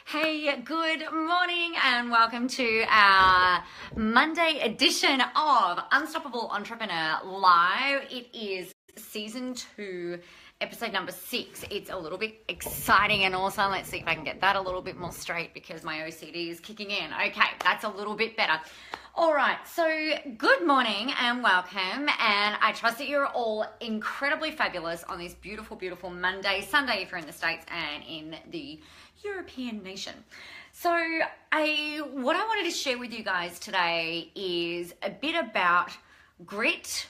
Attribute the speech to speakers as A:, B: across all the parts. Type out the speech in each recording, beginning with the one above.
A: Hey, good morning and welcome to our Monday edition of Unstoppable Entrepreneur Live. It is season 2, episode number 6. It's a little bit exciting and awesome. Let's see if I can get that a little bit more straight because my OCD is kicking in. Okay, that's a little bit better. All right, so good morning and welcome, and I trust that you're all incredibly fabulous on this beautiful, beautiful Monday, Sunday if you're in the States and in the European nation. So what I wanted to share with you guys today is a bit about grit,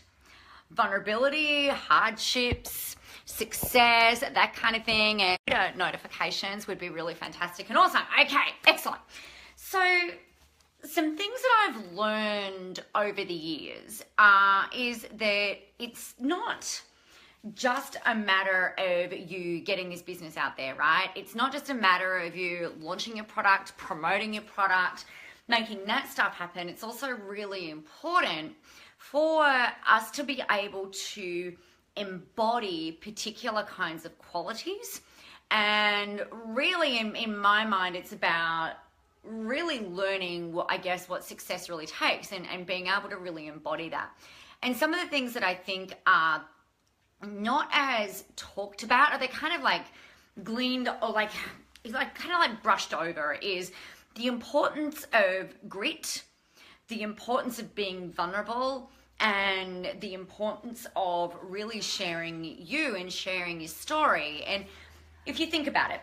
A: vulnerability, hardships, success, that kind of thing, and notifications would be really fantastic and awesome. Okay, excellent. So some things that I've learned over the years is that it's not just a matter of you getting this business out there, right? It's not just a matter of you launching your product, promoting your product, making that stuff happen. It's also really important for us to be able to embody particular kinds of qualities. And really, in my mind, it's about really learning what success really takes and being able to really embody that. And some of the things that I think are not as talked about, or they're kind of like gleaned or like brushed over, is the importance of grit, the importance of being vulnerable, and the importance of really sharing you and sharing your story. And if you think about it,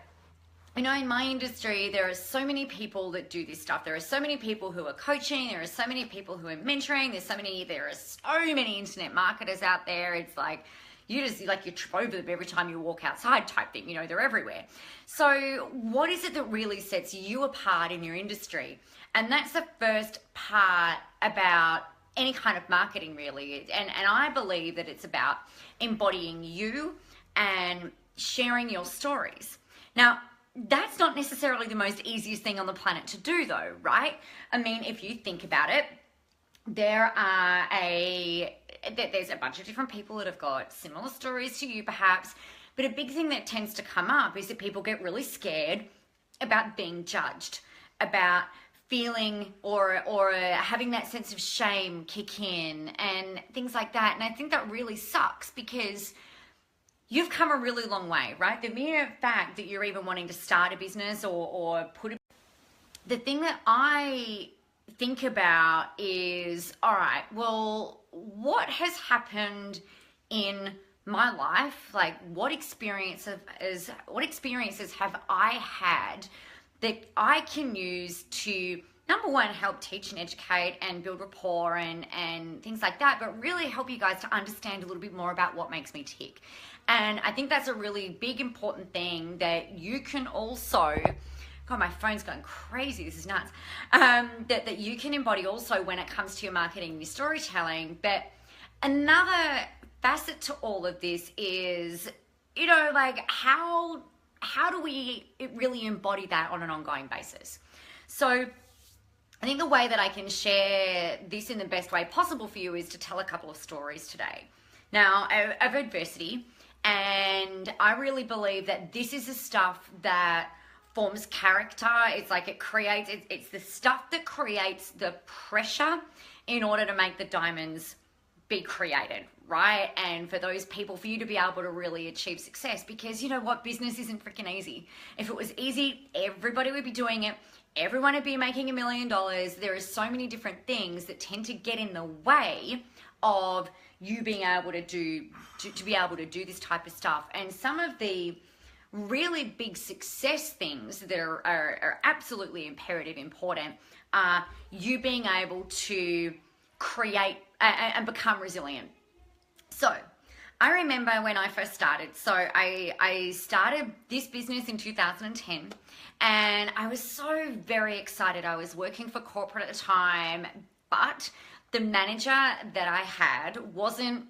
A: in my industry, there are so many people that do this stuff. There are so many people who are coaching. There are so many people who are mentoring. There are so many internet marketers out there. It's like, you trip over them every time you walk outside type thing. They're everywhere. So what is it that really sets you apart in your industry? And that's the first part about any kind of marketing, really. And I believe that it's about embodying you and sharing your stories. Now, that's not necessarily the most easiest thing on the planet to do, though, right? I mean, if you think about it, there's a bunch of different people that have got similar stories to you, perhaps, but a big thing that tends to come up is that people get really scared about being judged, about feeling or having that sense of shame kick in and things like that. And I think that really sucks because you've come a really long way, right? The mere fact that you're even wanting to start a business or the thing that I think about is, all right, well, what has happened in my life? Like, what experiences have I had that I can use to, number one, help teach and educate and build rapport and things like that, but really help you guys to understand a little bit more about what makes me tick. And I think that's a really big, important thing that you can also, God, my phone's going crazy, this is nuts, that you can embody also when it comes to your marketing and your storytelling. But another facet to all of this is, how do we really embody that on an ongoing basis? So I think the way that I can share this in the best way possible for you is to tell a couple of stories today. Now, of adversity, and I really believe that this is the stuff that forms character. It's like it's the stuff that creates the pressure in order to make the diamonds be created, right? And for those people, for you to be able to really achieve success, because you know what? Business isn't freaking easy. If it was easy, everybody would be doing it. Everyone would be making $1 million. There are so many different things that tend to get in the way of you being able to do this type of stuff. And some of the really big success things that are absolutely imperative, important, are you being able to create and become resilient. So I remember when I first started. So I started this business in 2010, and I was so very excited. I was working for corporate at the time, but the manager that I had wasn't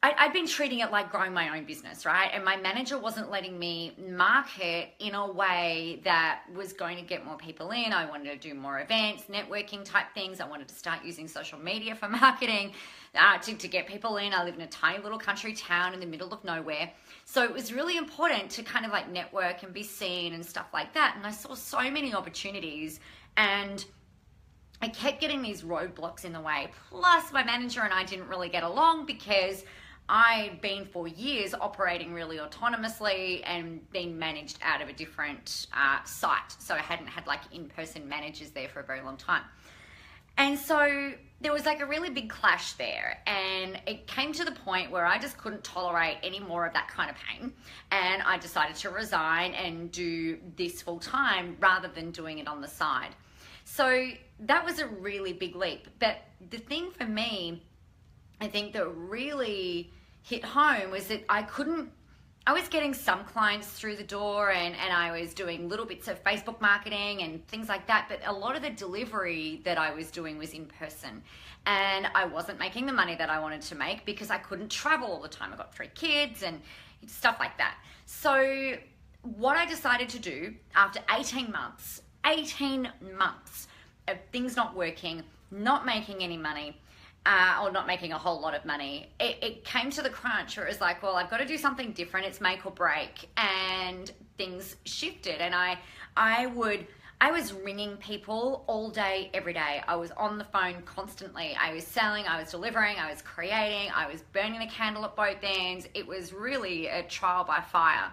A: I'd been treating it like growing my own business, right? And my manager wasn't letting me market in a way that was going to get more people in. I wanted to do more events, networking type things. I wanted to start using social media for marketing to get people in. I live in a tiny little country town in the middle of nowhere. So it was really important to kind of like network and be seen and stuff like that. And I saw so many opportunities, and I kept getting these roadblocks in the way. Plus, my manager and I didn't really get along because I'd been for years operating really autonomously and being managed out of a different site. So I hadn't had like in-person managers there for a very long time. And so there was like a really big clash there, and it came to the point where I just couldn't tolerate any more of that kind of pain, and I decided to resign and do this full time rather than doing it on the side. So that was a really big leap. But the thing for me, I think that really hit home was that I was getting some clients through the door, and I was doing little bits of Facebook marketing and things like that, but a lot of the delivery that I was doing was in person, and I wasn't making the money that I wanted to make because I couldn't travel all the time. I got 3 kids and stuff like that. So what I decided to do after 18 months of things not working, not making any money, or not making a whole lot of money, it came to the crunch where it was like, well, I've got to do something different. It's make or break. And things shifted. And I was ringing people all day, every day. I was on the phone constantly. I was selling, I was delivering, I was creating, I was burning the candle at both ends. It was really a trial by fire.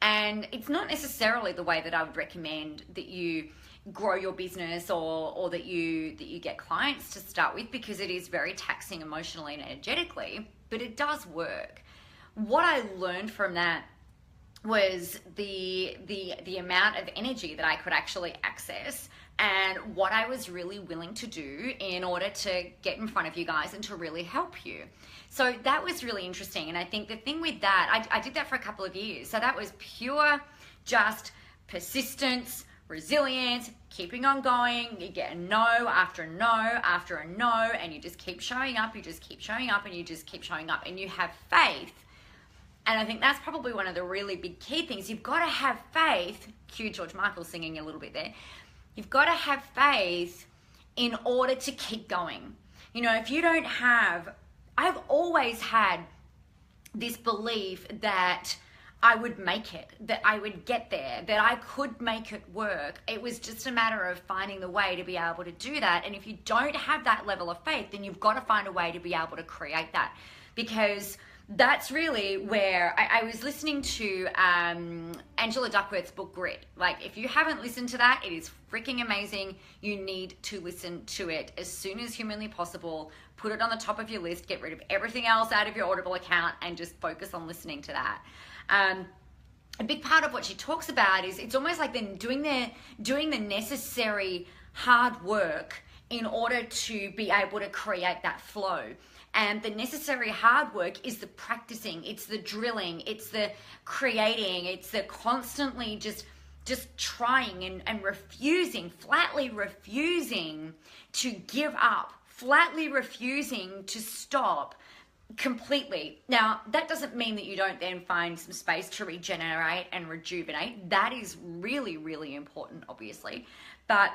A: And it's not necessarily the way that I would recommend that you grow your business or that you get clients to start with, because it is very taxing emotionally and energetically, but it does work. What I learned from that was the amount of energy that I could actually access and what I was really willing to do in order to get in front of you guys and to really help you. So that was really interesting. And I think the thing with that, I did that for a couple of years. So that was pure just persistence, resilience, keeping on going. You get a no after a no after a no, and you just keep showing up, you just keep showing up, and you just keep showing up, and you have faith. And I think that's probably one of the really big key things. You've got to have faith. Cue George Michael singing a little bit there. You've got to have faith in order to keep going. You know, if you don't have, I've always had this belief that I would make it, that I would get there, that I could make it work. It was just a matter of finding the way to be able to do that. And if you don't have that level of faith, then you've got to find a way to be able to create that. Because that's really where I was listening to Angela Duckworth's book, Grit. Like, if you haven't listened to that, it is freaking amazing. You need to listen to it as soon as humanly possible. Put it on the top of your list, get rid of everything else out of your Audible account, and just focus on listening to that. A big part of what she talks about is it's almost like then doing the necessary hard work in order to be able to create that flow. And the necessary hard work is the practicing, it's the drilling, it's the creating, it's the constantly just trying and refusing, flatly refusing to give up, flatly refusing to stop completely. Now, that doesn't mean that you don't then find some space to regenerate and rejuvenate. That is really, really important, obviously. But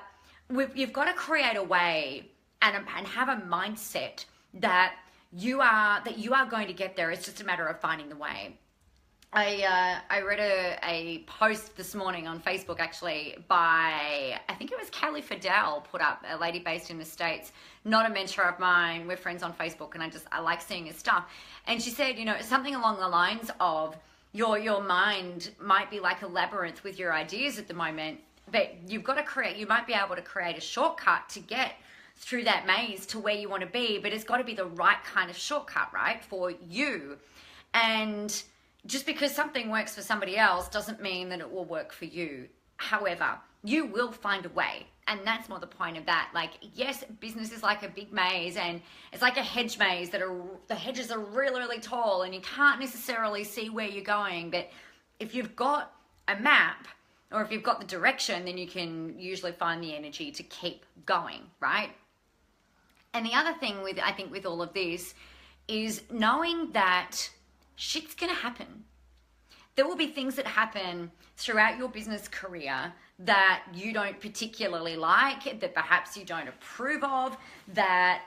A: you've got to create a way and have a mindset that you are going to get there. It's just a matter of finding the way. I read a post this morning on Facebook, actually, by, I think it was Kelly Fidel, put up, a lady based in the States, not a mentor of mine. We're friends on Facebook, and I like seeing his stuff. And she said, you know, something along the lines of your mind might be like a labyrinth with your ideas at the moment, but you might be able to create a shortcut to get through that maze to where you want to be, but it's got to be the right kind of shortcut, right, for you. And just because something works for somebody else doesn't mean that it will work for you. However, you will find a way. And that's more the point of that. Like, yes, business is like a big maze, and it's like a hedge maze the hedges are really, really tall and you can't necessarily see where you're going. But if you've got a map, or if you've got the direction, then you can usually find the energy to keep going, right? And the other thing with all of this is knowing that shit's gonna happen. There will be things that happen throughout your business career that you don't particularly like, that perhaps you don't approve of, that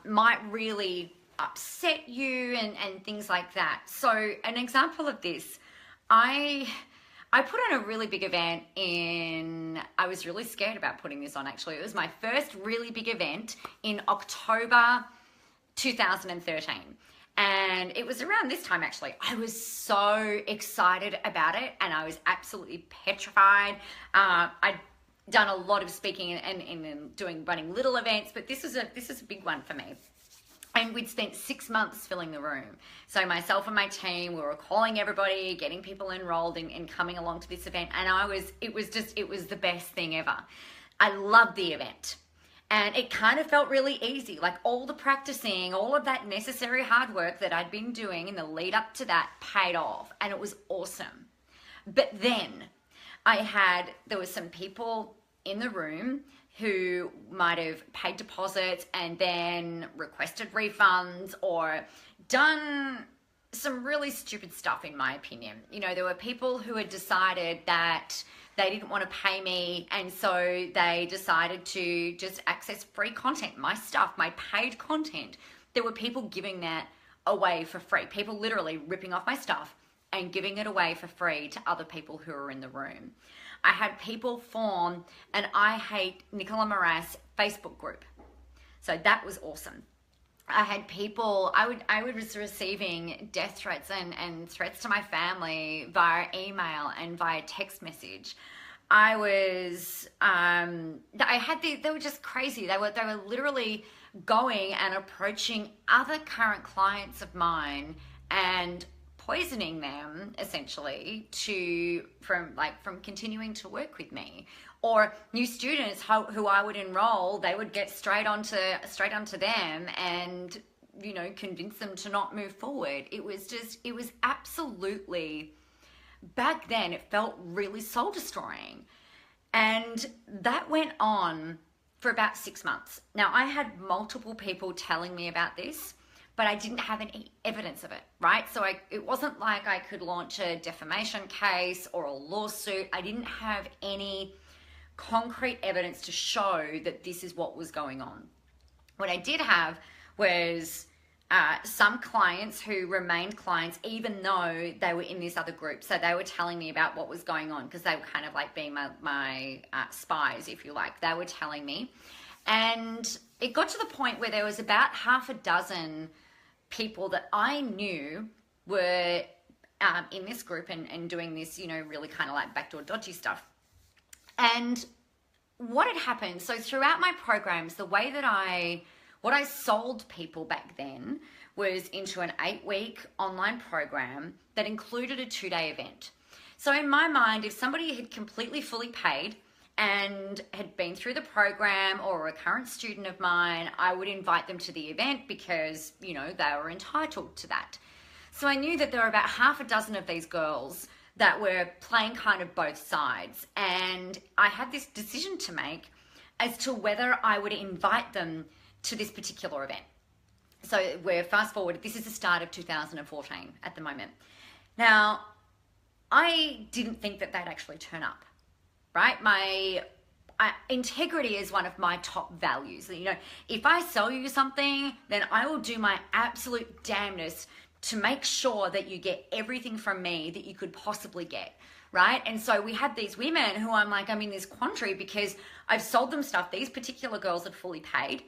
A: might really upset you and things like that. So an example of this, I put on a really big event I was really scared about putting this on actually. It was my first really big event in October 2013. And it was around this time actually. I was so excited about it and I was absolutely petrified. I'd done a lot of speaking and running little events, but this is a big one for me. And we'd spent 6 months filling the room. So myself and my team, we were calling everybody, getting people enrolled in coming along to this event. And it was the best thing ever. I loved the event. And it kind of felt really easy. Like all the practicing, all of that necessary hard work that I'd been doing in the lead up to that paid off. And it was awesome. But then there were some people in the room who might have paid deposits and then requested refunds or done some really stupid stuff, in my opinion. You know, there were people who had decided that they didn't want to pay me, and so they decided to just access free content, my stuff, my paid content. There were people giving that away for free, people literally ripping off my stuff and giving it away for free to other people who were in the room. I had people form an I Hate Nicola Morass Facebook group. So that was awesome. I had people, I was receiving death threats and threats to my family via email and via text message. They were just crazy. They were literally going and approaching other current clients of mine and poisoning them essentially from continuing to work with me. Or new students who I would enroll, they would get straight onto them and, you know, convince them to not move forward. It was absolutely, back then it felt really soul destroying. And that went on for about 6 months. Now I had multiple people telling me about this, but I didn't have any evidence of it, right? So it wasn't like I could launch a defamation case or a lawsuit. I didn't have any concrete evidence to show that this is what was going on. What I did have was some clients who remained clients even though they were in this other group. So they were telling me about what was going on because they were kind of like being my spies, if you like. They were telling me. And it got to the point where there was about half a dozen people that I knew were in this group and doing this, you know, really kind of like backdoor dodgy stuff. And what had happened, so throughout my programs, the way that what I sold people back then was into an 8-week online program that included a 2-day event. So in my mind, if somebody had completely fully paid and had been through the program or a current student of mine, I would invite them to the event because, you know, they were entitled to that. So I knew that there were about half a dozen of these girls that were playing kind of both sides. And I had this decision to make as to whether I would invite them to this particular event. So we're fast forward, this is the start of 2014 at the moment. Now, I didn't think that they'd actually turn up, right? Integrity is one of my top values. You know, if I sell you something, then I will do my absolute damnedest to make sure that you get everything from me that you could possibly get, right? And so we had these women who I'm in this quandary because I've sold them stuff. These particular girls had fully paid.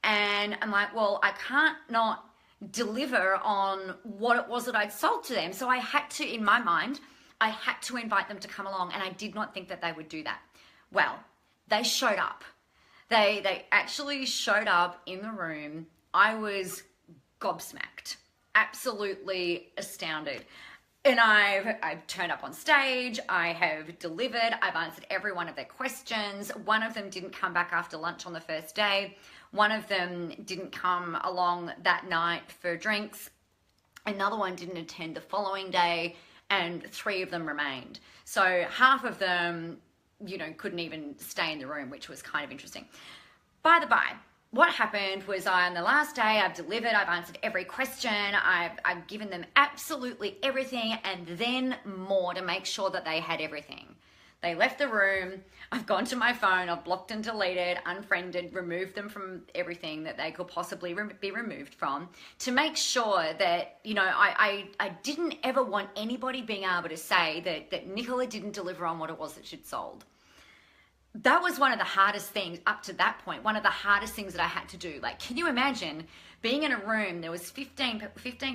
A: And I'm like, well, I can't not deliver on what it was that I'd sold to them. So I had to, in my mind, I had to invite them to come along, and I did not think that they would do that. Well, they showed up. They actually showed up in the room. I was gobsmacked. Absolutely astounded. And I've turned up on stage, I have delivered, I've answered every one of their questions. One of them didn't come back after lunch on the first day. One of them didn't come along that night for drinks. Another one didn't attend the following day, and 3 of them remained. So half of them, you know, couldn't even stay in the room, which was kind of interesting. By the by, what happened was on the last day, I've delivered, I've answered every question, I've given them absolutely everything and then more to make sure that they had everything. They left the room, I've gone to my phone, I've blocked and deleted, unfriended, removed them from everything that they could possibly be removed from to make sure that, you know, I didn't ever want anybody being able to say that Nicola didn't deliver on what it was that she'd sold. That was one of the hardest things up to that point, one of the hardest things that I had to do. Like, can you imagine being in a room, there was 15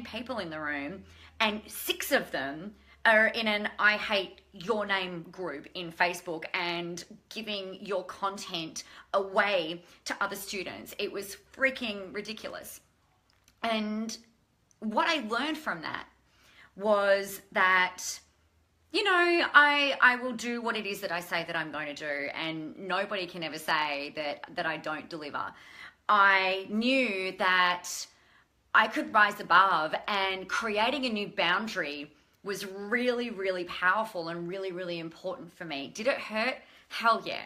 A: people in the room, and 6 of them are in an I hate your name group in Facebook and giving your content away to other students. It was freaking ridiculous. And what I learned from that was that, you know, I will do what it is that I say that I'm going to do, and nobody can ever say that I don't deliver. I knew that I could rise above, and creating a new boundary was really, really powerful and really, really important for me. Did it hurt? Hell yeah.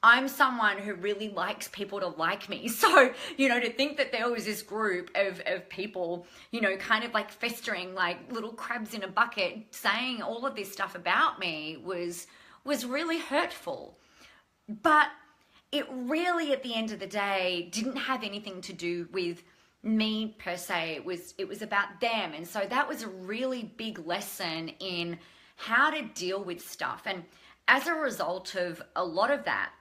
A: I'm someone who really likes people to like me. So, you know, to think that there was this group of people, you know, kind of like festering like little crabs in a bucket saying all of this stuff about me was really hurtful. But it really, at the end of the day, didn't have anything to do with me per se. It was about them. And so that was a really big lesson in how to deal with stuff. And as a result of a lot of that,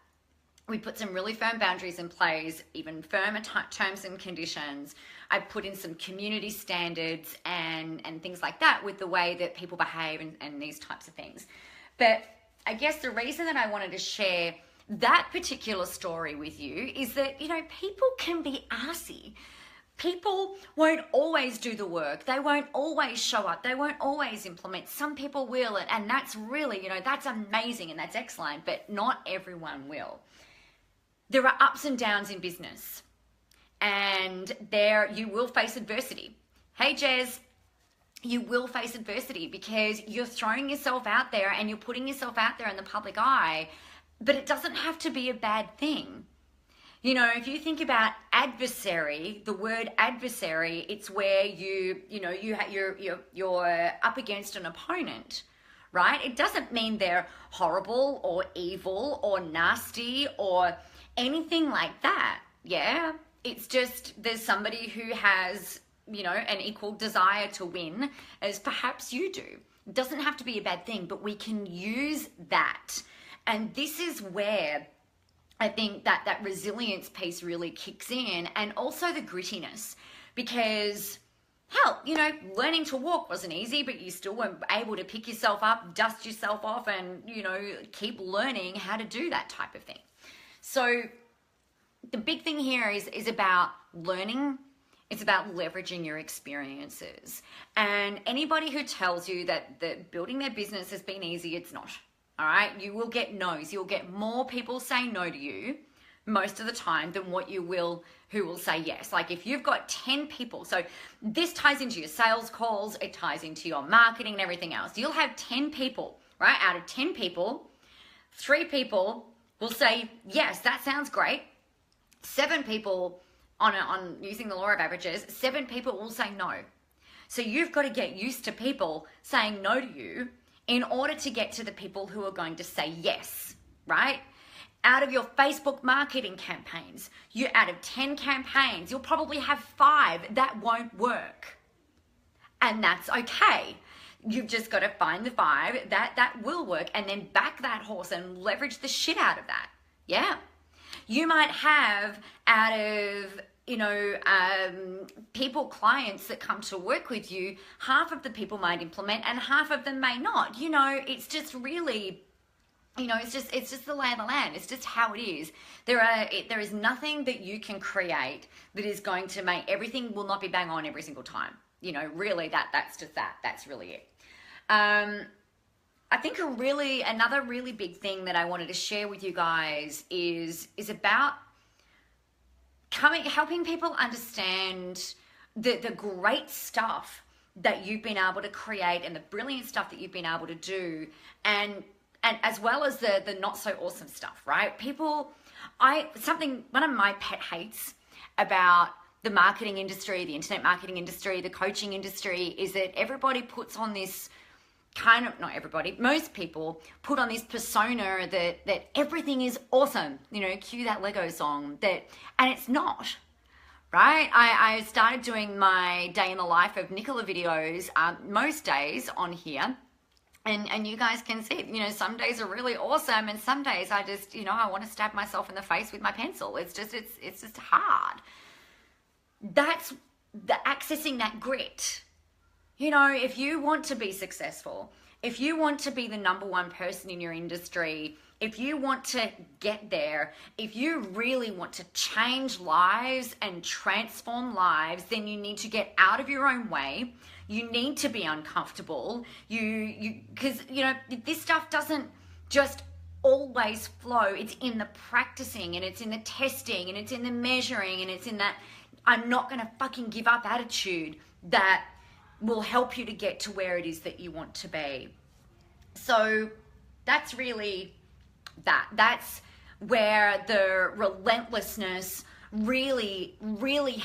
A: we put some really firm boundaries in place, even firmer terms and conditions. I put in some community standards and things like that with the way that people behave and these types of things. But I guess the reason that I wanted to share that particular story with you is that, you know, people can be arsey. People won't always do the work. They won't always show up. They won't always implement. Some people will, and that's really, you know, that's amazing and that's excellent, but not everyone will. There are ups and downs in business, and there you will face adversity. Hey, Jez, you will face adversity because you're throwing yourself out there and you're putting yourself out there in the public eye, but it doesn't have to be a bad thing. You know, if you think about adversary, the word adversary, it's where you're up against an opponent, right? It doesn't mean they're horrible or evil or nasty or anything like that. Yeah, it's just there's somebody who has, you know, an equal desire to win as perhaps you do. It doesn't have to be a bad thing, but we can use that. And this is where I think that resilience piece really kicks in, and also the grittiness, because hell, you know, learning to walk wasn't easy, but you still weren't able to pick yourself up, dust yourself off, and, you know, keep learning how to do that type of thing. So the big thing here is about learning. It's about leveraging your experiences. And anybody who tells you that building their business has been easy, it's not. All right, you will get no's. You'll get more people say no to you most of the time than what you will who will say yes. Like if you've got 10 people, so this ties into your sales calls, it ties into your marketing and everything else. You'll have 10 people, right? Out of 10 people, 3 people will say, yes, that sounds great. 7 people on using the law of averages, 7 people will say no. So you've got to get used to people saying no to you in order to get to the people who are going to say yes, right? Out of your Facebook marketing campaigns, out of 10 campaigns, you'll probably have 5 that won't work. And that's okay. You've just got to find the 5 that will work and then back that horse and leverage the shit out of that. Yeah. You might have out of, you know, people, clients that come to work with you, half of the people might implement and half of them may not. You know, it's just really, you know, it's just the lay of the land. It's just how it is. There is nothing that you can create that is going to make everything will not be bang on every single time. You know, really that's just that. That's really it. I think another really big thing that I wanted to share with you guys is about helping people understand the great stuff that you've been able to create and the brilliant stuff that you've been able to do, and as well as the not so awesome stuff, right? One of my pet hates about the marketing industry, the internet marketing industry, the coaching industry, is that everybody puts on this kind of, not everybody, most people put on this persona that everything is awesome, you know, cue that Lego song, and it's not, right? I started doing my day in the life of Nicola videos most days on here. And you guys can see, you know, some days are really awesome, and some days I just, you know, I want to stab myself in the face with my pencil. It's just hard. That's accessing that grit. You know, if you want to be successful, if you want to be the number one person in your industry, if you want to get there, if you really want to change lives and transform lives, then you need to get out of your own way. You need to be uncomfortable. Because, you know, this stuff doesn't just always flow. It's in the practicing, and it's in the testing, and it's in the measuring, and it's in that I'm not going to fucking give up attitude that will help you to get to where it is that you want to be. So that's really that's where the relentlessness really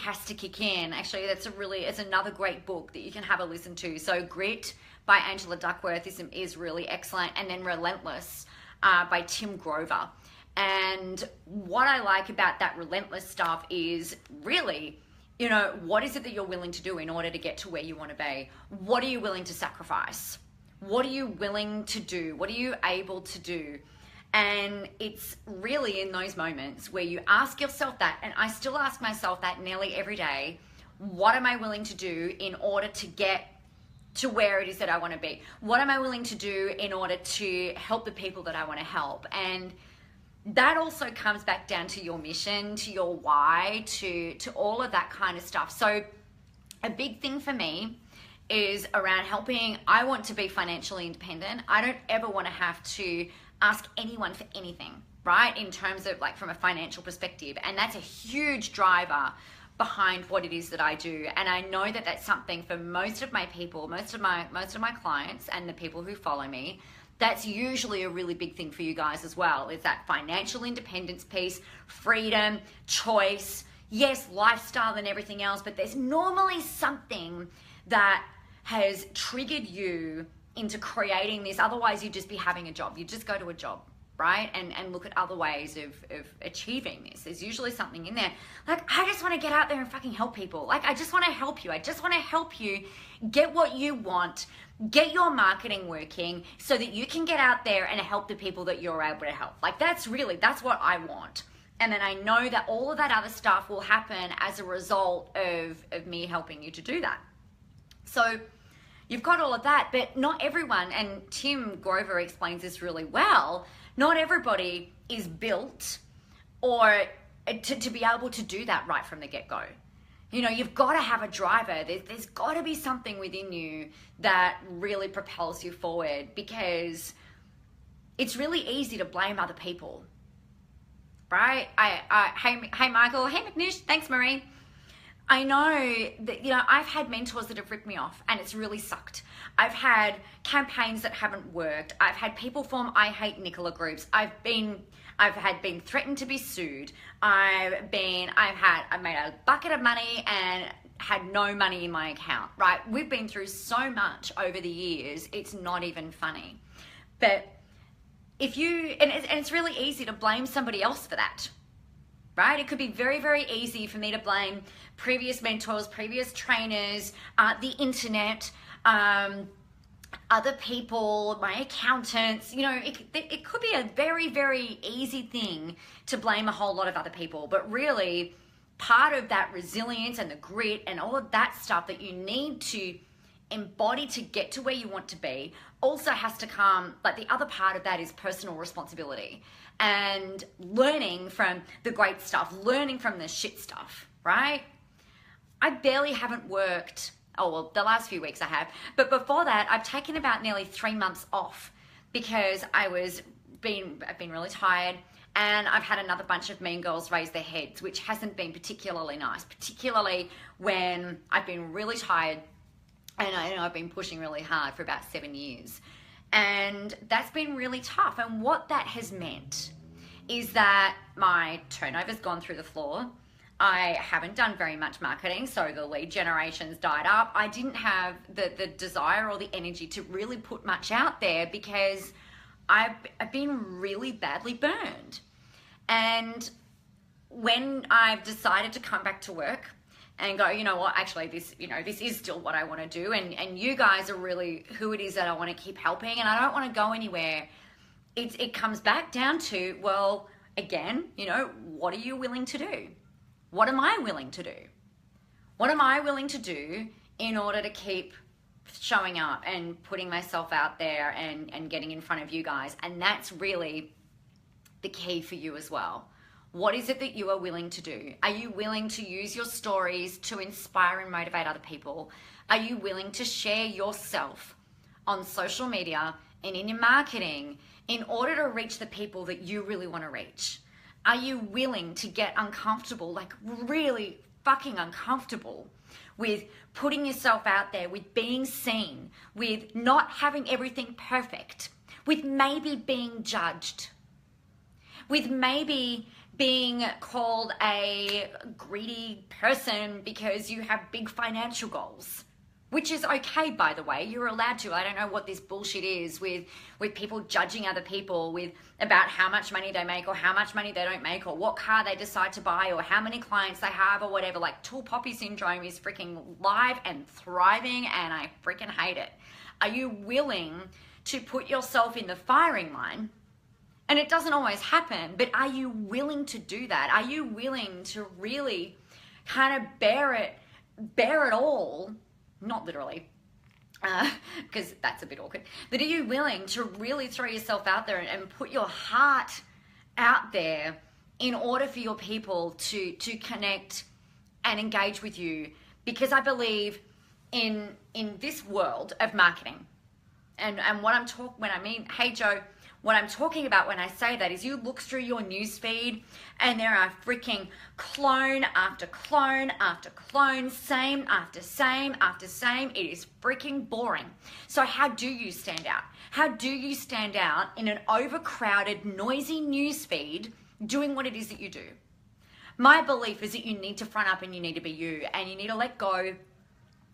A: has to kick in. Actually, it's another great book that you can have a listen to. So Grit by Angela Duckworth is really excellent, and then Relentless by Tim Grover. And what I like about that relentless stuff is really, you know, what is it that you're willing to do in order to get to where you want to be? What are you willing to sacrifice? What are you willing to do? What are you able to do? And it's really in those moments where you ask yourself that, and I still ask myself that nearly every day, what am I willing to do in order to get to where it is that I want to be? What am I willing to do in order to help the people that I want to help? And that also comes back down to your mission, to your why, to all of that kind of stuff. So a big thing for me is around helping. I want to be financially independent. I don't ever want to have to ask anyone for anything, right? In terms of like from a financial perspective. And that's a huge driver behind what it is that I do. And I know that that's something for most of my people, most of my clients and the people who follow me, that's usually a really big thing for you guys as well, is that financial independence piece, freedom, choice, yes, lifestyle and everything else, but there's normally something that has triggered you into creating this. Otherwise, you'd just be having a job. You just go to a job, right? And look at other ways of achieving this. There's usually something in there. Like, I just want to get out there and fucking help people. Like, I just want to help you. I just want to help you get what you want, get your marketing working so that you can get out there and help the people that you're able to help. Like, that's what I want. And then I know that all of that other stuff will happen as a result of me helping you to do that. So you've got all of that, but not everyone, and Tim Grover explains this really well, not everybody is built or to be able to do that right from the get-go. You know, you've got to have a driver. There's got to be something within you that really propels you forward, because it's really easy to blame other people, right? Hey Michael, hey McNish, thanks Marie. I know that, you know, I've had mentors that have ripped me off and it's really sucked. I've had campaigns that haven't worked. I've had people form I Hate Nicola groups. I've been threatened to be sued. I've made a bucket of money and had no money in my account, right? We've been through so much over the years, it's not even funny. But it's really easy to blame somebody else for that, right? It could be very, very easy for me to blame previous mentors, previous trainers, the internet, other people, my accountants. You know, it could be a very, very easy thing to blame a whole lot of other people. But really, part of that resilience and the grit and all of that stuff that you need to embody to get to where you want to be also has to come, like the other part of that is personal responsibility and learning from the great stuff, learning from the shit stuff, right? I barely haven't worked, the last few weeks I have, but before that, I've taken about nearly 3 months off because I've been really tired, and I've had another bunch of mean girls raise their heads, which hasn't been particularly nice, particularly when I've been really tired and I've been pushing really hard for about 7 years. And that's been really tough. And what that has meant is that my turnover's gone through the floor. I haven't done very much marketing, so the lead generation's died up. I didn't have the desire or the energy to really put much out there because I've been really badly burned. And when I've decided to come back to work and go, you know what, actually this is still what I want to do, and you guys are really who it is that I want to keep helping, and I don't want to go anywhere. It comes back down to, well, again, what are you willing to do? What am I willing to do? What am I willing to do in order to keep showing up and putting myself out there and getting in front of you guys? And that's really the key for you as well. What is it that you are willing to do? Are you willing to use your stories to inspire and motivate other people? Are you willing to share yourself on social media and in your marketing in order to reach the people that you really want to reach? Are you willing to get uncomfortable, like really fucking uncomfortable with putting yourself out there, with being seen, with not having everything perfect, with maybe being judged, with maybe being called a greedy person because you have big financial goals? Which is okay, by the way. You're allowed to. I don't know what this bullshit is with people judging other people about how much money they make or how much money they don't make or what car they decide to buy or how many clients they have or whatever. Like, tall poppy syndrome is freaking live and thriving, and I freaking hate it. Are you willing to put yourself in the firing line? And it doesn't always happen, but are you willing to do that? Are you willing to really kind of bear it all? Not literally, because that's a bit awkward. But are you willing to really throw yourself out there and put your heart out there in order for your people to connect and engage with you? Because I believe in this world of marketing, and what when I mean, hey Joe, what I'm talking about when I say that is you look through your newsfeed and there are freaking clone after clone after clone, same after same after same. It is freaking boring. So how do you stand out? How do you stand out in an overcrowded, noisy newsfeed doing what it is that you do? My belief is that you need to front up and you need to be you, and you need to let go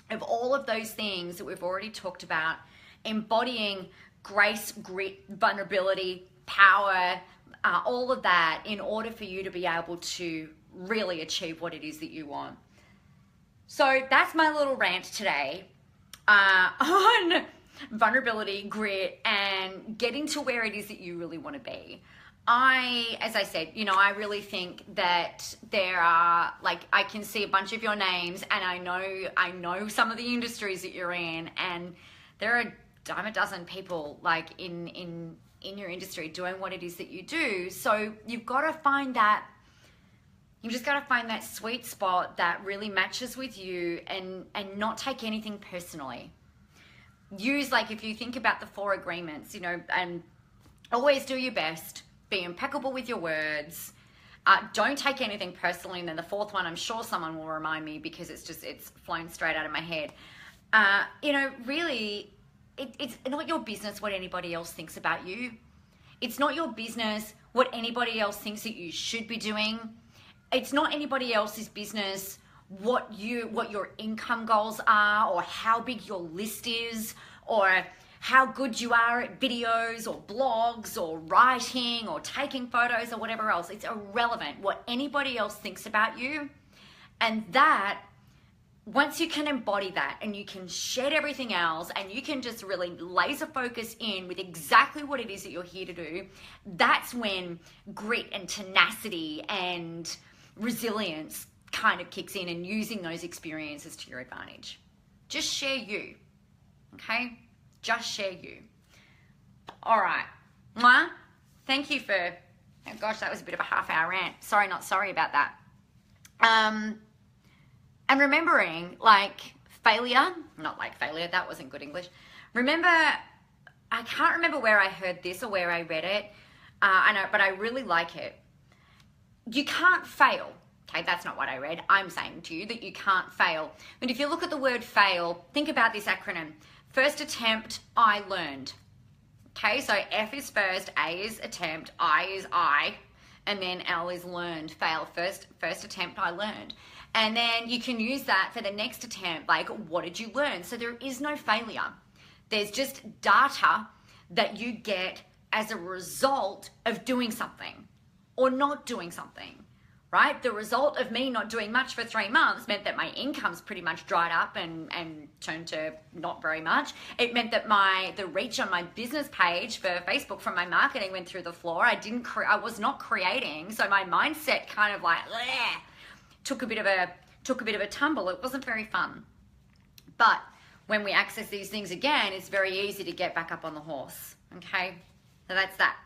A: of all of those things that we've already talked about, embodying grace, grit, vulnerability, power, all of that in order for you to be able to really achieve what it is that you want. So that's my little rant today on vulnerability, grit, and getting to where it is that you really want to be. As I said, I really think that there are, like, I can see a bunch of your names, and I know some of the industries that you're in, and there are dime a dozen people like in your industry doing what it is that you do. So you've got to find that, you just got to find that sweet spot that really matches with you, and not take anything personally. Use, like, if you think about the 4 agreements, and always do your best, be impeccable with your words, don't take anything personally. And then the 4th one, I'm sure someone will remind me because it's flown straight out of my head. Really, it's not your business what anybody else thinks about you. It's not your business what anybody else thinks that you should be doing. It's not anybody else's business what your income goals are, or how big your list is, or how good you are at videos or blogs or writing or taking photos or whatever else. It's irrelevant what anybody else thinks about you. And that, once you can embody that and you can shed everything else and you can just really laser focus in with exactly what it is that you're here to do, that's when grit and tenacity and resilience kind of kicks in, and using those experiences to your advantage. Just share you, okay? Just share you. All right. Mwah. Thank you for, oh gosh, that was a bit of a half-hour rant. Sorry, not sorry about that. And remembering, like, failure, not like failure, that wasn't good English. Remember, I can't remember where I heard this or where I read it. I know, but I really like it. You can't fail. Okay, that's not what I read. I'm saying to you that you can't fail. But if you look at the word fail, think about this acronym. First attempt, I learned. Okay, so F is first, A is attempt, I is I, and then L is learned, fail. First attempt, I learned. And then you can use that for the next attempt, like, what did you learn? So there is no failure. There's just data that you get as a result of doing something or not doing something, right? The result of me not doing much for 3 months meant that my income's pretty much dried up and turned to not very much. It meant that the reach on my business page for Facebook from my marketing went through the floor. I was not creating, so my mindset kind of like took a bit of a tumble. It wasn't very fun. But when we access these things again, it's very easy to get back up on the horse. Okay, so that's that.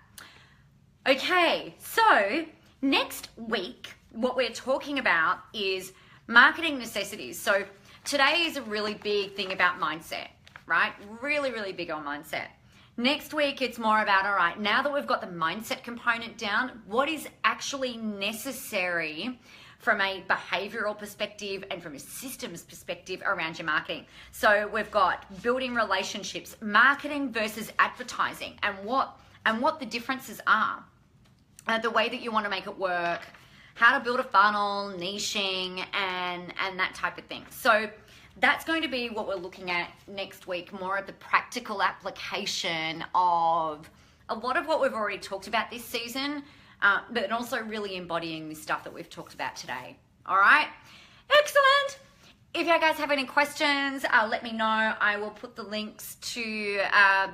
A: Okay, so next week, what we're talking about is marketing necessities. So today is a really big thing about mindset, right? Really, really big on mindset. Next week, it's more about, all right, now that we've got the mindset component down, what is actually necessary from a behavioral perspective and from a systems perspective around your marketing. So we've got building relationships, marketing versus advertising, and what the differences are. The way that you want to make it work, how to build a funnel, niching, and that type of thing. So that's going to be what we're looking at next week, more of the practical application of a lot of what we've already talked about this season, but also really embodying this stuff that we've talked about today. All right? Excellent. If you guys have any questions, let me know. I will put the links to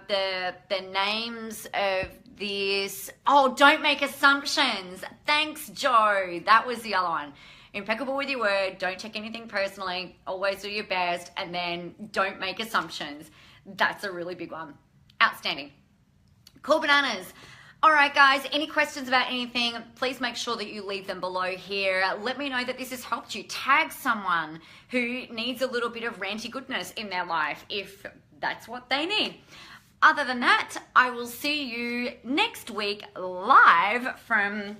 A: the names of this. Oh, don't make assumptions. Thanks, Joe. That was the other one. Impeccable with your word. Don't take anything personally. Always do your best. And then don't make assumptions. That's a really big one. Outstanding. Cool bananas. All right, guys, any questions about anything, please make sure that you leave them below here. Let me know that this has helped you. Tag someone who needs a little bit of ranty goodness in their life if that's what they need. Other than that, I will see you next week live from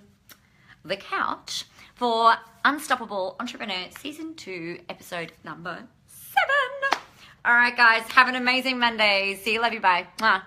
A: the couch for Unstoppable Entrepreneur Season 2, episode number 7. All right, guys, have an amazing Monday. See you, love you, bye. Mwah.